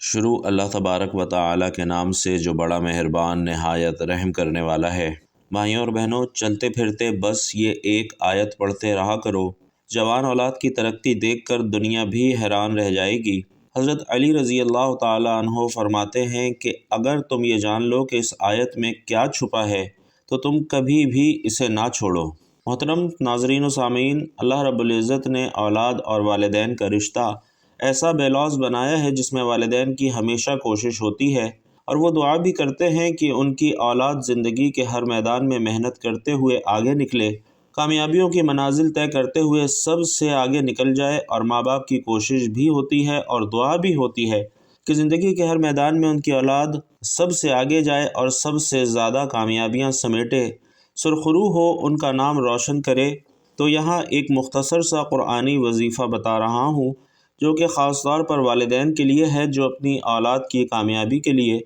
شروع اللہ تبارک و تعالی کے نام سے جو بڑا مہربان نہایت رحم کرنے والا ہے۔ بھائیوں اور بہنوں، چلتے پھرتے بس یہ ایک آیت پڑھتے رہا کرو، جوان اولاد کی ترقی دیکھ کر دنیا بھی حیران رہ جائے گی۔ حضرت علی رضی اللہ تعالی عنہ فرماتے ہیں کہ اگر تم یہ جان لو کہ اس آیت میں کیا چھپا ہے تو تم کبھی بھی اسے نہ چھوڑو۔ محترم ناظرین و سامعین، اللہ رب العزت نے اولاد اور والدین کا رشتہ ایسا بے لوث بنایا ہے جس میں والدین کی ہمیشہ کوشش ہوتی ہے اور وہ دعا بھی کرتے ہیں کہ ان کی اولاد زندگی کے ہر میدان میں محنت کرتے ہوئے آگے نکلے، کامیابیوں کی منازل طے کرتے ہوئے سب سے آگے نکل جائے، اور ماں باپ کی کوشش بھی ہوتی ہے اور دعا بھی ہوتی ہے کہ زندگی کے ہر میدان میں ان کی اولاد سب سے آگے جائے اور سب سے زیادہ کامیابیاں سمیٹے، سرخرو ہو، ان کا نام روشن کرے۔ تو یہاں ایک مختصر سا قرآنی وظیفہ بتا رہا ہوں جو کہ خاص طور پر والدین کے لیے ہے، جو اپنی اولاد کی کامیابی کے لیے،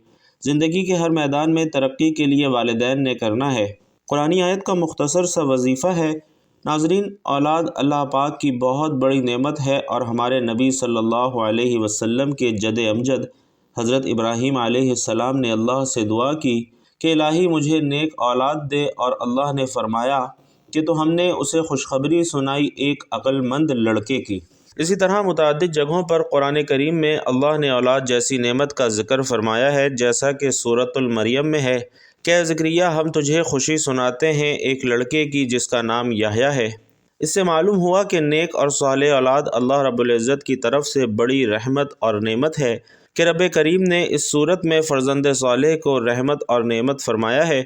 زندگی کے ہر میدان میں ترقی کے لیے والدین نے کرنا ہے۔ قرآنی آیت کا مختصر سا وظیفہ ہے۔ ناظرین، اولاد اللہ پاک کی بہت بڑی نعمت ہے، اور ہمارے نبی صلی اللہ علیہ وسلم کے جد امجد حضرت ابراہیم علیہ السلام نے اللہ سے دعا کی کہ الہی مجھے نیک اولاد دے، اور اللہ نے فرمایا کہ تو ہم نے اسے خوشخبری سنائی ایک عقل مند لڑکے کی۔ اسی طرح متعدد جگہوں پر قرآن کریم میں اللہ نے اولاد جیسی نعمت کا ذکر فرمایا ہے، جیسا کہ سورۃ المریم میں ہے کہ اے زکریا، ہم تجھے خوشی سناتے ہیں ایک لڑکے کی جس کا نام یحییٰ ہے۔ اس سے معلوم ہوا کہ نیک اور صالح اولاد اللہ رب العزت کی طرف سے بڑی رحمت اور نعمت ہے کہ رب کریم نے اس صورت میں فرزند صالح کو رحمت اور نعمت فرمایا ہے۔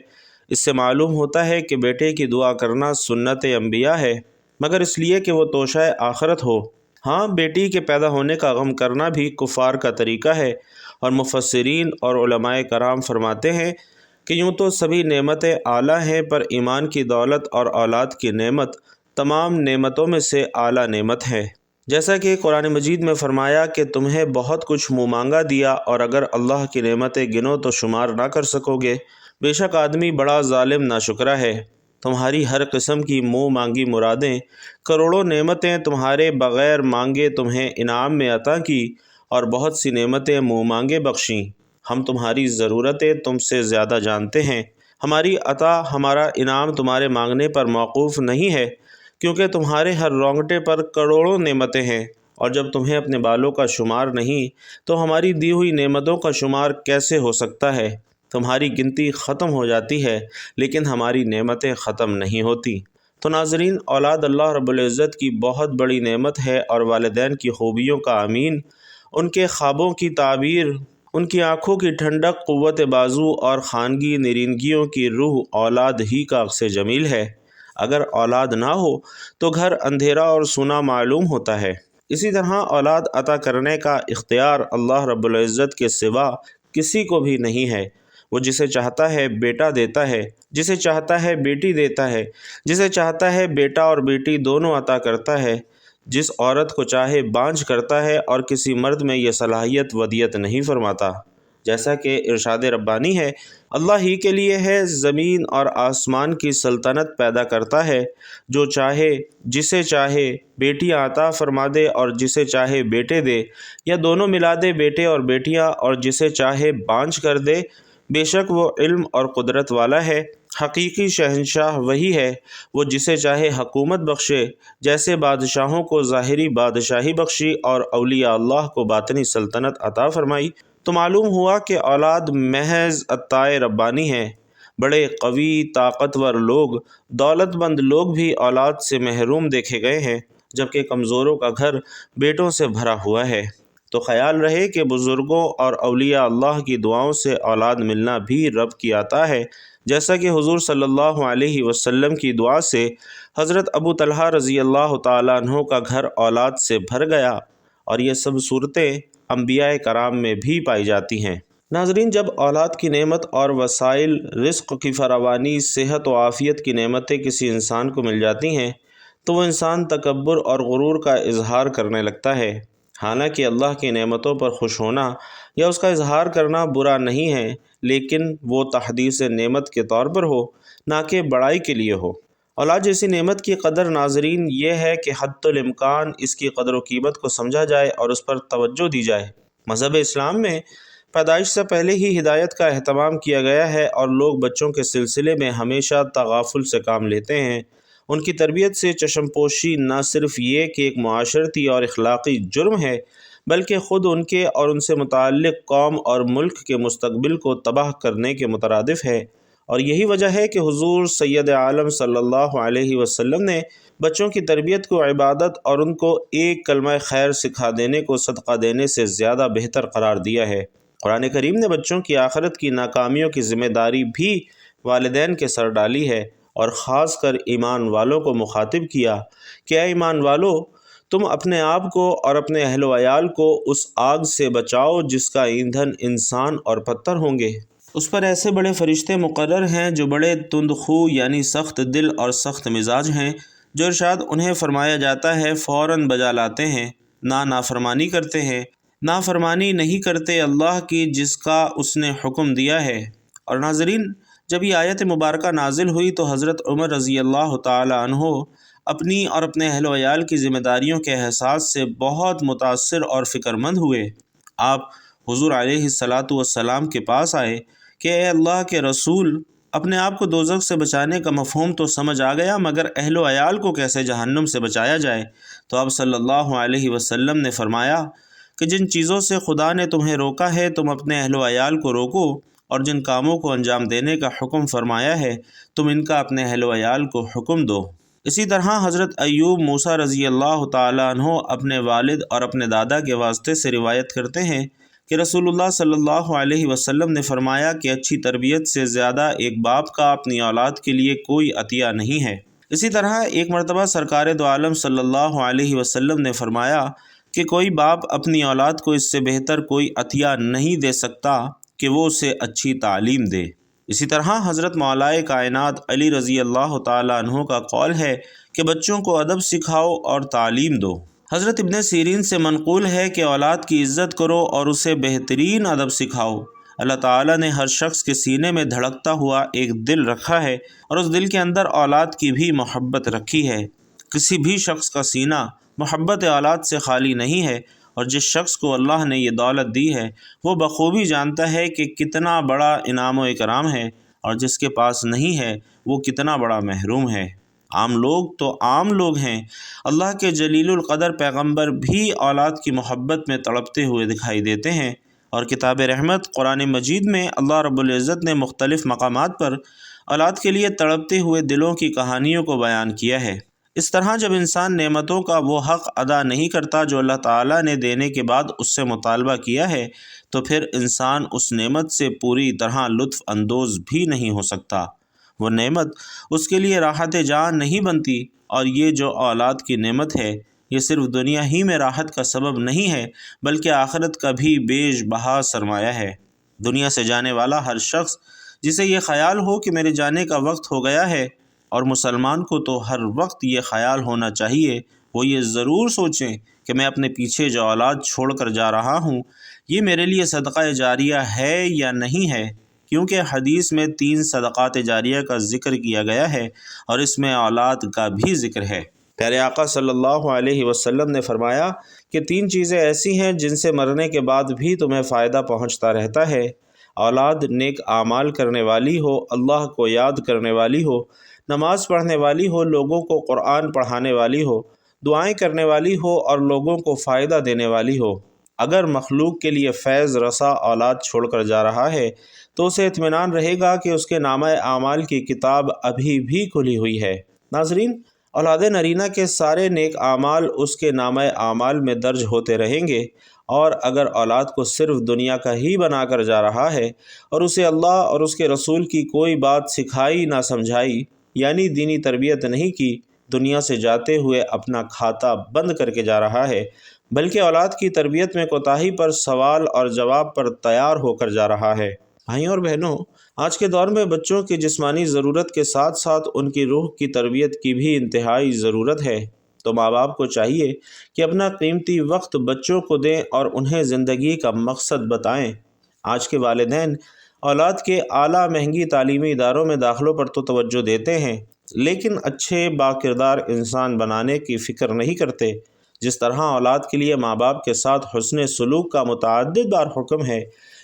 اس سے معلوم ہوتا ہے کہ بیٹے کی دعا کرنا سنت انبیاء ہے، مگر اس لیے کہ وہ توشہ آخرت ہو۔ ہاں، بیٹی کے پیدا ہونے کا غم کرنا بھی کفار کا طریقہ ہے، اور مفسرین اور علماء کرام فرماتے ہیں کہ یوں تو سبھی نعمتیں اعلیٰ ہیں، پر ایمان کی دولت اور اولاد کی نعمت تمام نعمتوں میں سے اعلیٰ نعمت ہے۔ جیسا کہ قرآن مجید میں فرمایا کہ تمہیں بہت کچھ منہ مانگا دیا، اور اگر اللہ کی نعمتیں گنو تو شمار نہ کر سکو گے۔ بے شک آدمی بڑا ظالم ناشکرا ہے۔ تمہاری ہر قسم کی منہ مانگی مرادیں، کروڑوں نعمتیں تمہارے بغیر مانگے تمہیں انعام میں عطا کی، اور بہت سی نعمتیں منہ مانگے بخشیں۔ ہم تمہاری ضرورتیں تم سے زیادہ جانتے ہیں۔ ہماری عطا، ہمارا انعام تمہارے مانگنے پر موقوف نہیں ہے، کیونکہ تمہارے ہر رونگٹے پر کروڑوں نعمتیں ہیں، اور جب تمہیں اپنے بالوں کا شمار نہیں تو ہماری دی ہوئی نعمتوں کا شمار کیسے ہو سکتا ہے؟ تمہاری گنتی ختم ہو جاتی ہے، لیکن ہماری نعمتیں ختم نہیں ہوتی۔ تو ناظرین، اولاد اللہ رب العزت کی بہت بڑی نعمت ہے، اور والدین کی خوبیوں کا امین، ان کے خوابوں کی تعبیر، ان کی آنکھوں کی ٹھنڈک، قوت بازو اور خانگی نرینگیوں کی روح اولاد ہی کا عکس جمیل ہے۔ اگر اولاد نہ ہو تو گھر اندھیرا اور سونا معلوم ہوتا ہے۔ اسی طرح اولاد عطا کرنے کا اختیار اللہ رب العزت کے سوا کسی کو بھی نہیں ہے۔ وہ جسے چاہتا ہے بیٹا دیتا ہے، جسے چاہتا ہے بیٹی دیتا ہے، جسے چاہتا ہے بیٹا اور بیٹی دونوں عطا کرتا ہے، جس عورت کو چاہے بانجھ کرتا ہے، اور کسی مرد میں یہ صلاحیت ودیت نہیں فرماتا۔ جیسا کہ ارشاد ربانی ہے، اللہ ہی کے لیے ہے زمین اور آسمان کی سلطنت پیدا کرتا ہے، جو چاہے جسے چاہے بیٹیاں عطا فرما دے اور جسے چاہے بیٹے دے، یا دونوں ملا دے بیٹے اور بیٹیاں، اور جسے چاہے بانجھ کر دے۔ بے شک وہ علم اور قدرت والا ہے۔ حقیقی شہنشاہ وہی ہے، وہ جسے چاہے حکومت بخشے، جیسے بادشاہوں کو ظاہری بادشاہی بخشی اور اولیاء اللہ کو باطنی سلطنت عطا فرمائی۔ تو معلوم ہوا کہ اولاد محض عطائے ربانی ہے۔ بڑے قوی، طاقتور لوگ، دولت مند لوگ بھی اولاد سے محروم دیکھے گئے ہیں، جبکہ کمزوروں کا گھر بیٹوں سے بھرا ہوا ہے۔ تو خیال رہے کہ بزرگوں اور اولیاء اللہ کی دعاؤں سے اولاد ملنا بھی رب کی عطا ہے، جیسا کہ حضور صلی اللہ علیہ وسلم کی دعا سے حضرت ابو طلحہ رضی اللہ تعالیٰ عنہ کا گھر اولاد سے بھر گیا، اور یہ سب صورتیں انبیاء کرام میں بھی پائی جاتی ہیں۔ ناظرین، جب اولاد کی نعمت اور وسائل رزق کی فراوانی، صحت و عافیت کی نعمتیں کسی انسان کو مل جاتی ہیں تو وہ انسان تکبر اور غرور کا اظہار کرنے لگتا ہے۔ حالانکہ اللہ کی نعمتوں پر خوش ہونا یا اس کا اظہار کرنا برا نہیں ہے، لیکن وہ تحدیث نعمت کے طور پر ہو، نہ کہ بڑائی کے لیے ہو۔ اولاد جیسی نعمت کی قدر ناظرین یہ ہے کہ حد الامکان اس کی قدر و قیمت کو سمجھا جائے اور اس پر توجہ دی جائے۔ مذہب اسلام میں پیدائش سے پہلے ہی ہدایت کا اہتمام کیا گیا ہے، اور لوگ بچوں کے سلسلے میں ہمیشہ تغافل سے کام لیتے ہیں۔ ان کی تربیت سے چشم پوشی نہ صرف یہ کہ ایک معاشرتی اور اخلاقی جرم ہے، بلکہ خود ان کے اور ان سے متعلق قوم اور ملک کے مستقبل کو تباہ کرنے کے مترادف ہے۔ اور یہی وجہ ہے کہ حضور سید عالم صلی اللہ علیہ وسلم نے بچوں کی تربیت کو عبادت اور ان کو ایک کلمہ خیر سکھا دینے کو صدقہ دینے سے زیادہ بہتر قرار دیا ہے۔ قرآن کریم نے بچوں کی آخرت کی ناکامیوں کی ذمہ داری بھی والدین کے سر ڈالی ہے، اور خاص کر ایمان والوں کو مخاطب کیا کہ اے ایمان والو، تم اپنے آپ کو اور اپنے اہل و عیال کو اس آگ سے بچاؤ جس کا ایندھن انسان اور پتھر ہوں گے۔ اس پر ایسے بڑے فرشتے مقرر ہیں جو بڑے تند خو یعنی سخت دل اور سخت مزاج ہیں، جو ارشاد انہیں فرمایا جاتا ہے فوراً بجا لاتے ہیں، نہ نافرمانی کرتے ہیں، نافرمانی نہیں کرتے اللہ کی جس کا اس نے حکم دیا ہے۔ اور ناظرین، جب یہ آیت مبارکہ نازل ہوئی تو حضرت عمر رضی اللہ تعالی عنہ اپنی اور اپنے اہل و عیال کی ذمہ داریوں کے احساس سے بہت متاثر اور فکر مند ہوئے۔ آپ حضور علیہ السلام کے پاس آئے کہ اے اللہ کے رسول، اپنے آپ کو دوزخ سے بچانے کا مفہوم تو سمجھ آ گیا، مگر اہل و عیال کو کیسے جہنم سے بچایا جائے؟ تو آپ صلی اللہ علیہ وسلم نے فرمایا کہ جن چیزوں سے خدا نے تمہیں روکا ہے تم اپنے اہل و عیال کو روکو، اور جن کاموں کو انجام دینے کا حکم فرمایا ہے تم ان کا اپنے اہل و عیال کو حکم دو۔ اسی طرح حضرت ایوب موسیٰ رضی اللہ تعالیٰ عنہ اپنے والد اور اپنے دادا کے واسطے سے روایت کرتے ہیں کہ رسول اللہ صلی اللہ علیہ وسلم نے فرمایا کہ اچھی تربیت سے زیادہ ایک باپ کا اپنی اولاد کے لیے کوئی عطیہ نہیں ہے۔ اسی طرح ایک مرتبہ سرکار دو عالم صلی اللہ علیہ وسلم نے فرمایا کہ کوئی باپ اپنی اولاد کو اس سے بہتر کوئی عطیہ نہیں دے سکتا کہ وہ اسے اچھی تعلیم دے۔ اسی طرح حضرت مولائے کائنات علی رضی اللہ تعالیٰ عنہ کا قول ہے کہ بچوں کو ادب سکھاؤ اور تعلیم دو۔ حضرت ابن سیرین سے منقول ہے کہ اولاد کی عزت کرو اور اسے بہترین ادب سکھاؤ۔ اللہ تعالیٰ نے ہر شخص کے سینے میں دھڑکتا ہوا ایک دل رکھا ہے، اور اس دل کے اندر اولاد کی بھی محبت رکھی ہے۔ کسی بھی شخص کا سینہ محبت اولاد سے خالی نہیں ہے، اور جس شخص کو اللہ نے یہ دولت دی ہے وہ بخوبی جانتا ہے کہ کتنا بڑا انعام و اکرام ہے، اور جس کے پاس نہیں ہے وہ کتنا بڑا محروم ہے۔ عام لوگ تو عام لوگ ہیں، اللہ کے جلیل القدر پیغمبر بھی اولاد کی محبت میں تڑپتے ہوئے دکھائی دیتے ہیں، اور کتاب رحمت قرآن مجید میں اللہ رب العزت نے مختلف مقامات پر اولاد کے لیے تڑپتے ہوئے دلوں کی کہانیوں کو بیان کیا ہے۔ اس طرح جب انسان نعمتوں کا وہ حق ادا نہیں کرتا جو اللہ تعالیٰ نے دینے کے بعد اس سے مطالبہ کیا ہے، تو پھر انسان اس نعمت سے پوری طرح لطف اندوز بھی نہیں ہو سکتا۔ وہ نعمت اس کے لیے راحت جان نہیں بنتی، اور یہ جو اولاد کی نعمت ہے یہ صرف دنیا ہی میں راحت کا سبب نہیں ہے بلکہ آخرت کا بھی بیش بہا سرمایہ ہے۔ دنیا سے جانے والا ہر شخص جسے یہ خیال ہو کہ میرے جانے کا وقت ہو گیا ہے، اور مسلمان کو تو ہر وقت یہ خیال ہونا چاہیے، وہ یہ ضرور سوچیں کہ میں اپنے پیچھے جو اولاد چھوڑ کر جا رہا ہوں یہ میرے لیے صدقہ جاریہ ہے یا نہیں ہے، کیونکہ حدیث میں 3 صدقات جاریہ کا ذکر کیا گیا ہے، اور اس میں اولاد کا بھی ذکر ہے۔ پیارے آقا صلی اللہ علیہ وسلم نے فرمایا کہ 3 چیزیں ایسی ہیں جن سے مرنے کے بعد بھی تمہیں فائدہ پہنچتا رہتا ہے: اولاد نیک اعمال کرنے والی ہو، اللہ کو یاد کرنے والی ہو، نماز پڑھنے والی ہو، لوگوں کو قرآن پڑھانے والی ہو، دعائیں کرنے والی ہو اور لوگوں کو فائدہ دینے والی ہو۔ اگر مخلوق کے لیے فیض رسا اولاد چھوڑ کر جا رہا ہے تو اسے اطمینان رہے گا کہ اس کے نامہ اعمال کی کتاب ابھی بھی کھلی ہوئی ہے۔ ناظرین، اولاد نرینہ کے سارے نیک اعمال اس کے نامہ اعمال میں درج ہوتے رہیں گے، اور اگر اولاد کو صرف دنیا کا ہی بنا کر جا رہا ہے اور اسے اللہ اور اس کے رسول کی کوئی بات سکھائی نہ سمجھائی، یعنی دینی تربیت نہیں کی، دنیا سے جاتے ہوئے اپنا کھاتا بند کر کے جا رہا ہے، بلکہ اولاد کی تربیت میں کوتاہی پر سوال اور جواب پر تیار ہو کر جا رہا ہے۔ بھائیوں اور بہنوں، آج کے دور میں بچوں کی جسمانی ضرورت کے ساتھ ساتھ ان کی روح کی تربیت کی بھی انتہائی ضرورت ہے، تو ماں باپ کو چاہیے کہ اپنا قیمتی وقت بچوں کو دیں اور انہیں زندگی کا مقصد بتائیں۔ آج کے والدین اولاد کے اعلیٰ مہنگی تعلیمی اداروں میں داخلوں پر تو توجہ دیتے ہیں، لیکن اچھے باکردار انسان بنانے کی فکر نہیں کرتے۔ جس طرح اولاد کے لیے ماں باپ کے ساتھ حسن سلوک کا متعدد بار حکم ہے،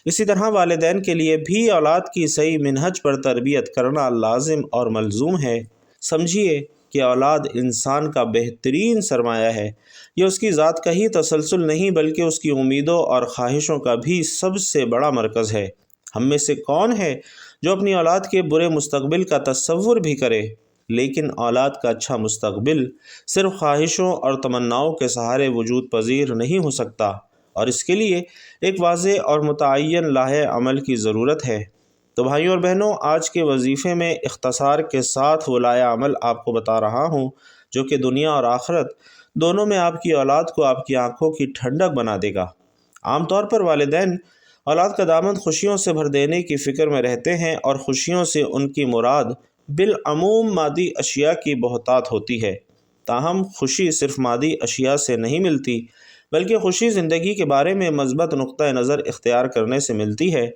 اسی طرح والدین کے لیے بھی اولاد کی صحیح منہج پر تربیت کرنا لازم اور ملزوم ہے۔ سمجھیے کہ اولاد انسان کا بہترین سرمایہ ہے۔ یہ اس کی ذات کا ہی تسلسل نہیں بلکہ اس کی امیدوں اور خواہشوں کا بھی سب سے بڑا مرکز ہے۔ ہم میں سے کون ہے جو اپنی اولاد کے برے مستقبل کا تصور بھی کرے؟ لیکن اولاد کا اچھا مستقبل صرف خواہشوں اور تمناؤں کے سہارے وجود پذیر نہیں ہو سکتا، اور اس کے لیے ایک واضح اور متعین لاہ عمل کی ضرورت ہے۔ تو بھائیوں اور بہنوں، آج کے وظیفے میں اختصار کے ساتھ وہ لاہ عمل آپ کو بتا رہا ہوں جو کہ دنیا اور آخرت دونوں میں آپ کی اولاد کو آپ کی آنکھوں کی ٹھنڈک بنا دے گا۔ عام طور پر والدین اولاد کا دامن خوشیوں سے بھر دینے کی فکر میں رہتے ہیں، اور خوشیوں سے ان کی مراد بالعموم مادی اشیاء کی بہتات ہوتی ہے۔ تاہم خوشی صرف مادی اشیاء سے نہیں ملتی، بلکہ خوشی زندگی کے بارے میں مثبت نقطہ نظر اختیار کرنے سے ملتی ہے۔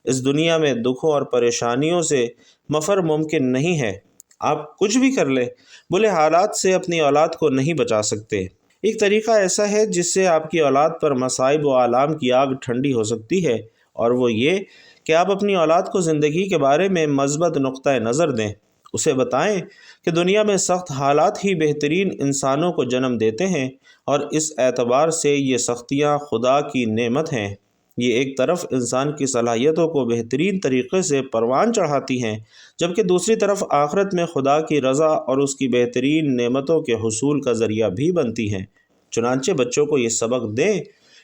اس دنیا میں دکھوں اور پریشانیوں سے مفر ممکن نہیں ہے۔ آپ کچھ بھی کر لیں، برے حالات سے اپنی اولاد کو نہیں بچا سکتے۔ ایک طریقہ ایسا ہے جس سے آپ کی اولاد پر مصائب و آلام کی آگ ٹھنڈی ہو سکتی ہے، اور وہ یہ کہ آپ اپنی اولاد کو زندگی کے بارے میں مثبت نقطہ نظر دیں۔ اسے بتائیں کہ دنیا میں سخت حالات ہی بہترین انسانوں کو جنم دیتے ہیں، اور اس اعتبار سے یہ سختیاں خدا کی نعمت ہیں۔ یہ ایک طرف انسان کی صلاحیتوں کو بہترین طریقے سے پروان چڑھاتی ہیں، جبکہ دوسری طرف آخرت میں خدا کی رضا اور اس کی بہترین نعمتوں کے حصول کا ذریعہ بھی بنتی ہیں۔ چنانچہ بچوں کو یہ سبق دیں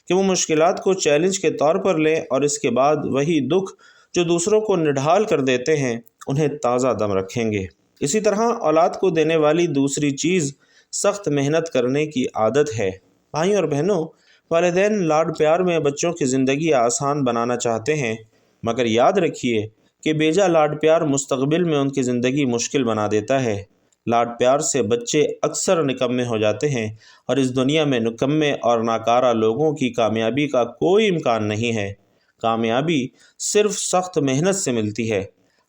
کہ وہ مشکلات کو چیلنج کے طور پر لیں، اور اس کے بعد وہی دکھ جو دوسروں کو نڈھال کر دیتے ہیں انہیں تازہ دم رکھیں گے۔ اسی طرح اولاد کو دینے والی دوسری چیز سخت محنت کرنے کی عادت ہے۔ بھائیوں اور بہنوں، والدین لاڈ پیار میں بچوں کی زندگی آسان بنانا چاہتے ہیں، مگر یاد رکھیے کہ بیجا لاڈ پیار مستقبل میں ان کی زندگی مشکل بنا دیتا ہے۔ لاڈ پیار سے بچے اکثر نکمے ہو جاتے ہیں، اور اس دنیا میں نکمے اور ناکارہ لوگوں کی کامیابی کا کوئی امکان نہیں ہے۔ کامیابی صرف سخت محنت سے ملتی ہے،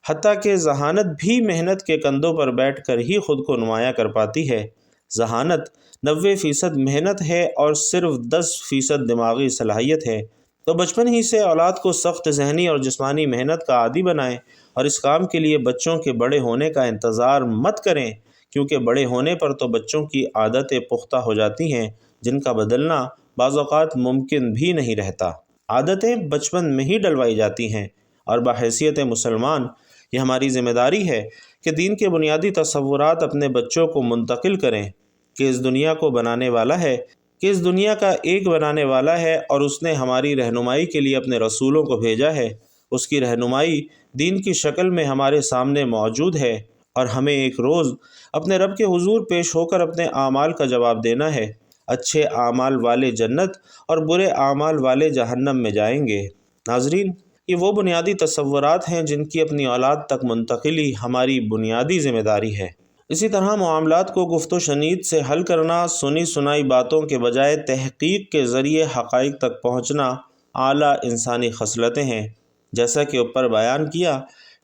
حتیٰ کہ ذہانت بھی محنت کے کندھوں پر بیٹھ کر ہی خود کو نمایاں کر پاتی ہے۔ ذہانت 90% محنت ہے اور صرف 10% دماغی صلاحیت ہے۔ تو بچپن ہی سے اولاد کو سخت ذہنی اور جسمانی محنت کا عادی بنائیں، اور اس کام کے لیے بچوں کے بڑے ہونے کا انتظار مت کریں، کیونکہ بڑے ہونے پر تو بچوں کی عادتیں پختہ ہو جاتی ہیں جن کا بدلنا بعض اوقات ممکن بھی نہیں رہتا۔ عادتیں بچپن میں ہی ڈلوائی جاتی ہیں، اور بحیثیت مسلمان یہ ہماری ذمہ داری ہے کہ دین کے بنیادی تصورات اپنے بچوں کو منتقل کریں کہ اس دنیا کو بنانے والا ہے، کہ اس دنیا کا ایک بنانے والا ہے، اور اس نے ہماری رہنمائی کے لیے اپنے رسولوں کو بھیجا ہے۔ اس کی رہنمائی دین کی شکل میں ہمارے سامنے موجود ہے، اور ہمیں ایک روز اپنے رب کے حضور پیش ہو کر اپنے اعمال کا جواب دینا ہے۔ اچھے اعمال والے جنت اور برے اعمال والے جہنم میں جائیں گے۔ ناظرین، یہ وہ بنیادی تصورات ہیں جن کی اپنی اولاد تک منتقلی ہماری بنیادی ذمہ داری ہے۔ اسی طرح معاملات کو گفت و شنید سے حل کرنا، سنی سنائی باتوں کے بجائے تحقیق کے ذریعے حقائق تک پہنچنا اعلیٰ انسانی خصلتیں ہیں۔ جیسا کہ اوپر بیان کیا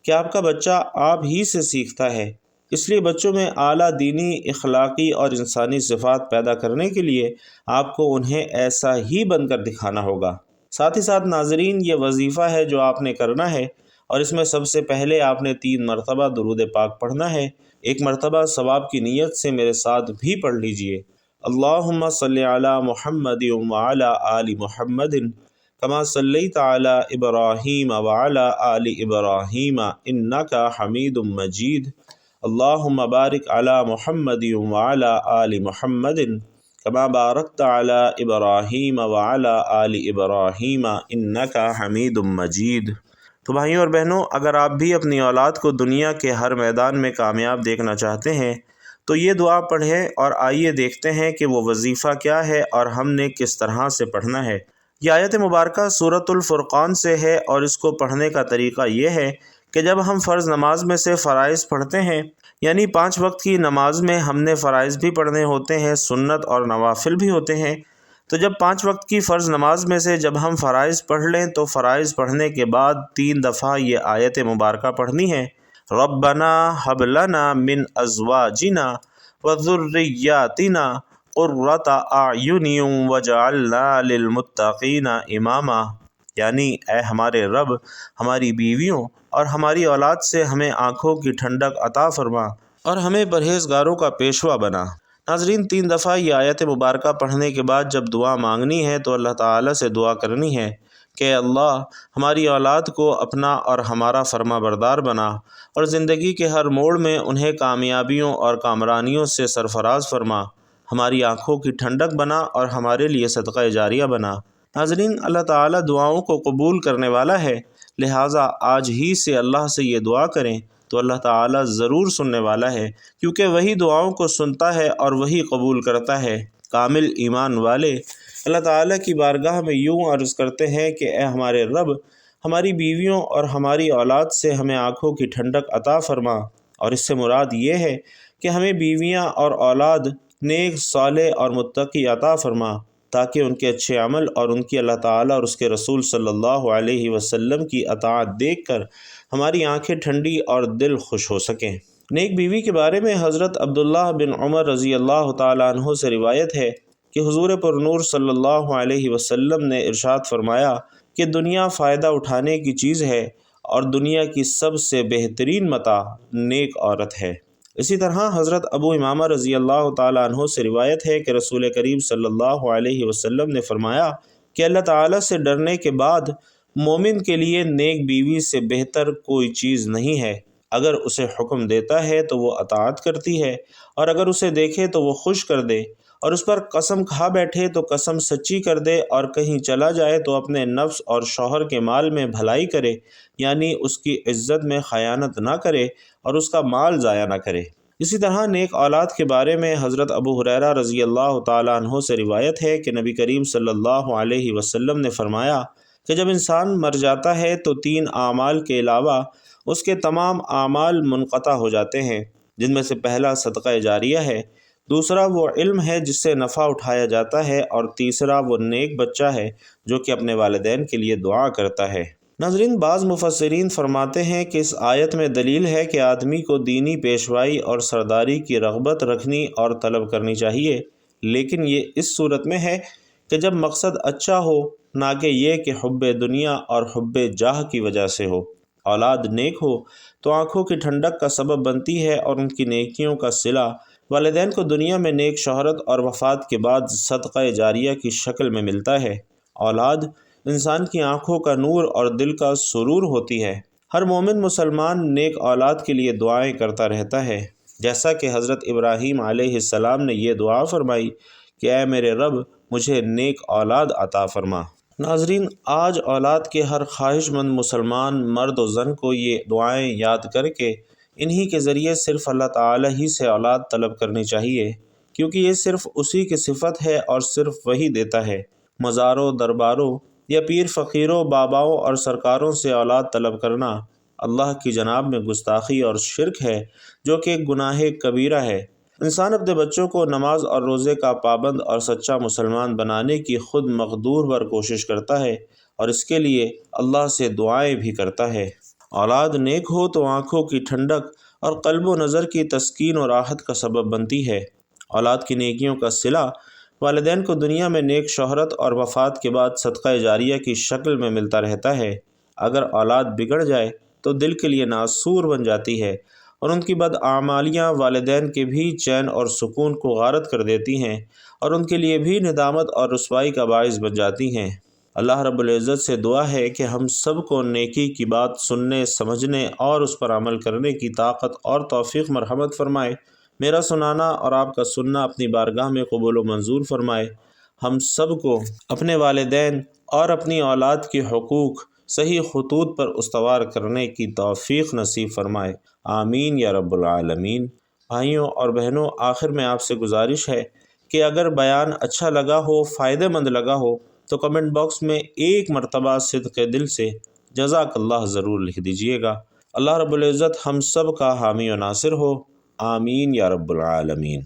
کہ آپ کا بچہ آپ ہی سے سیکھتا ہے، اس لیے بچوں میں اعلیٰ دینی، اخلاقی اور انسانی صفات پیدا کرنے کے لیے آپ کو انہیں ایسا ہی بن کر دکھانا ہوگا۔ ساتھ ہی ساتھ ناظرین، یہ وظیفہ ہے جو آپ نے کرنا ہے، اور اس میں سب سے پہلے آپ نے 3 مرتبہ درود پاک پڑھنا ہے۔ ایک مرتبہ ثواب کی نیت سے میرے ساتھ بھی پڑھ لیجئے۔ اللہم صلی علی محمد وعلی آل محمد کما صلیت علی ابراہیم وعلی آل ابراہیم انک حمید مجید۔ اللہم بارک علی محمد وعلی آل محمد کما بارکت علی ابراہیم وعلی آل ابراہیم انک حمید مجید۔ تو بھائیوں اور بہنوں، اگر آپ بھی اپنی اولاد کو دنیا کے ہر میدان میں کامیاب دیکھنا چاہتے ہیں تو یہ دعا پڑھیں، اور آئیے دیکھتے ہیں کہ وہ وظیفہ کیا ہے اور ہم نے کس طرح سے پڑھنا ہے۔ یہ آیت مبارکہ سورۃ الفرقان سے ہے، اور اس کو پڑھنے کا طریقہ یہ ہے کہ جب ہم فرض نماز میں سے فرائض پڑھتے ہیں، یعنی 5 وقت کی نماز میں ہم نے فرائض بھی پڑھنے ہوتے ہیں، سنت اور نوافل بھی ہوتے ہیں، تو جب 5 وقت کی فرض نماز میں سے جب ہم فرائض پڑھ لیں تو فرائض پڑھنے کے بعد 3 دفعہ یہ آیت مبارکہ پڑھنی ہے۔ ربنا ہب لنا من ازواجنا وذریاتنا قرۃ اعین وجعلنا للمتقین اماما، یعنی اے ہمارے رب ہماری بیویوں اور ہماری اولاد سے ہمیں آنکھوں کی ٹھنڈک عطا فرما اور ہمیں پرہیزگاروں کا پیشوا بنا۔ ناظرین، 3 دفعہ یہ آیت مبارکہ پڑھنے کے بعد جب دعا مانگنی ہے تو اللہ تعالیٰ سے دعا کرنی ہے کہ اللہ ہماری اولاد کو اپنا اور ہمارا فرما بردار بنا اور زندگی کے ہر موڑ میں انہیں کامیابیوں اور کامرانیوں سے سرفراز فرما، ہماری آنکھوں کی ٹھنڈک بنا اور ہمارے لیے صدقہ جاریہ بنا۔ ناظرین، اللہ تعالیٰ دعاؤں کو قبول کرنے والا ہے، لہٰذا آج ہی سے اللہ سے یہ دعا کریں تو اللہ تعالیٰ ضرور سننے والا ہے، کیونکہ وہی دعاؤں کو سنتا ہے اور وہی قبول کرتا ہے۔ کامل ایمان والے اللہ تعالیٰ کی بارگاہ میں یوں عرض کرتے ہیں کہ اے ہمارے رب ہماری بیویوں اور ہماری اولاد سے ہمیں آنکھوں کی ٹھنڈک عطا فرما، اور اس سے مراد یہ ہے کہ ہمیں بیویاں اور اولاد نیک، صالح اور متقی عطا فرما، تاکہ ان کے اچھے عمل اور ان کی اللہ تعالیٰ اور اس کے رسول صلی اللہ علیہ وسلم کی اطاعت دیکھ کر ہماری آنکھیں ٹھنڈی اور دل خوش ہو سکیں۔ نیک بیوی کے بارے میں حضرت عبداللہ بن عمر رضی اللہ تعالیٰ عنہ سے روایت ہے کہ حضور پر نور صلی اللہ علیہ وسلم نے ارشاد فرمایا کہ دنیا فائدہ اٹھانے کی چیز ہے اور دنیا کی سب سے بہترین متاع نیک عورت ہے۔ اسی طرح حضرت ابو امامہ رضی اللہ تعالیٰ عنہ سے روایت ہے کہ رسول کریم صلی اللہ علیہ وسلم نے فرمایا کہ اللہ تعالیٰ سے ڈرنے کے بعد مومن کے لیے نیک بیوی سے بہتر کوئی چیز نہیں ہے۔ اگر اسے حکم دیتا ہے تو وہ اطاعت کرتی ہے، اور اگر اسے دیکھے تو وہ خوش کر دے، اور اس پر قسم کھا بیٹھے تو قسم سچی کر دے، اور کہیں چلا جائے تو اپنے نفس اور شوہر کے مال میں بھلائی کرے، یعنی اس کی عزت میں خیانت نہ کرے اور اس کا مال ضائع نہ کرے۔ اسی طرح نیک اولاد کے بارے میں حضرت ابو ہریرہ رضی اللہ تعالیٰ عنہ سے روایت ہے کہ نبی کریم صلی اللہ علیہ وسلم نے فرمایا کہ جب انسان مر جاتا ہے تو 3 اعمال کے علاوہ اس کے تمام اعمال منقطع ہو جاتے ہیں، جن میں سے پہلا صدقہ جاریہ ہے، دوسرا وہ علم ہے جس سے نفع اٹھایا جاتا ہے، اور تیسرا وہ نیک بچہ ہے جو کہ اپنے والدین کے لیے دعا کرتا ہے۔ ناظرین، بعض مفسرین فرماتے ہیں کہ اس آیت میں دلیل ہے کہ آدمی کو دینی پیشوائی اور سرداری کی رغبت رکھنی اور طلب کرنی چاہیے، لیکن یہ اس صورت میں ہے کہ جب مقصد اچھا ہو، نہ کہ یہ کہ حب دنیا اور حب جاہ کی وجہ سے ہو۔ اولاد نیک ہو تو آنکھوں کی ٹھنڈک کا سبب بنتی ہے، اور ان کی نیکیوں کا صلہ والدین کو دنیا میں نیک شہرت اور وفات کے بعد صدقہ جاریہ کی شکل میں ملتا ہے۔ اولاد انسان کی آنکھوں کا نور اور دل کا سرور ہوتی ہے۔ ہر مومن مسلمان نیک اولاد کے لیے دعائیں کرتا رہتا ہے، جیسا کہ حضرت ابراہیم علیہ السلام نے یہ دعا فرمائی کہ اے میرے رب مجھے نیک اولاد عطا فرما۔ ناظرین، آج اولاد کے ہر خواہش مند مسلمان مرد و زن کو یہ دعائیں یاد کر کے انہی کے ذریعے صرف اللہ تعالیٰ ہی سے اولاد طلب کرنی چاہیے، کیونکہ یہ صرف اسی کی صفت ہے اور صرف وہی دیتا ہے۔ مزاروں، درباروں یا پیر فقیروں، باباؤں اور سرکاروں سے اولاد طلب کرنا اللہ کی جناب میں گستاخی اور شرک ہے، جو کہ ایک گناہ کبیرہ ہے۔ انسان اپنے بچوں کو نماز اور روزے کا پابند اور سچا مسلمان بنانے کی خود مقدور بر کوشش کرتا ہے، اور اس کے لیے اللہ سے دعائیں بھی کرتا ہے۔ اولاد نیک ہو تو آنکھوں کی ٹھنڈک اور قلب و نظر کی تسکین و راحت کا سبب بنتی ہے۔ اولاد کی نیکیوں کا صلہ والدین کو دنیا میں نیک شہرت اور وفات کے بعد صدقہ جاریہ کی شکل میں ملتا رہتا ہے۔ اگر اولاد بگڑ جائے تو دل کے لیے ناسور بن جاتی ہے، اور ان کی بدعمالیاں والدین کے بھی چین اور سکون کو غارت کر دیتی ہیں، اور ان کے لیے بھی ندامت اور رسوائی کا باعث بن جاتی ہیں۔ اللہ رب العزت سے دعا ہے کہ ہم سب کو نیکی کی بات سننے، سمجھنے اور اس پر عمل کرنے کی طاقت اور توفیق مرحمت فرمائے۔ میرا سنانا اور آپ کا سننا اپنی بارگاہ میں قبول و منظور فرمائے۔ ہم سب کو اپنے والدین اور اپنی اولاد کے حقوق صحیح خطوط پر استوار کرنے کی توفیق نصیب فرمائے، آمین یا رب العالمین۔ بھائیوں اور بہنوں، آخر میں آپ سے گزارش ہے کہ اگر بیان اچھا لگا ہو، فائدہ مند لگا ہو تو کمنٹ باکس میں ایک مرتبہ صدق دل سے جزاک اللہ ضرور لکھ دیجئے گا۔ اللہ رب العزت ہم سب کا حامی و ناصر ہو، آمین یا رب العالمین۔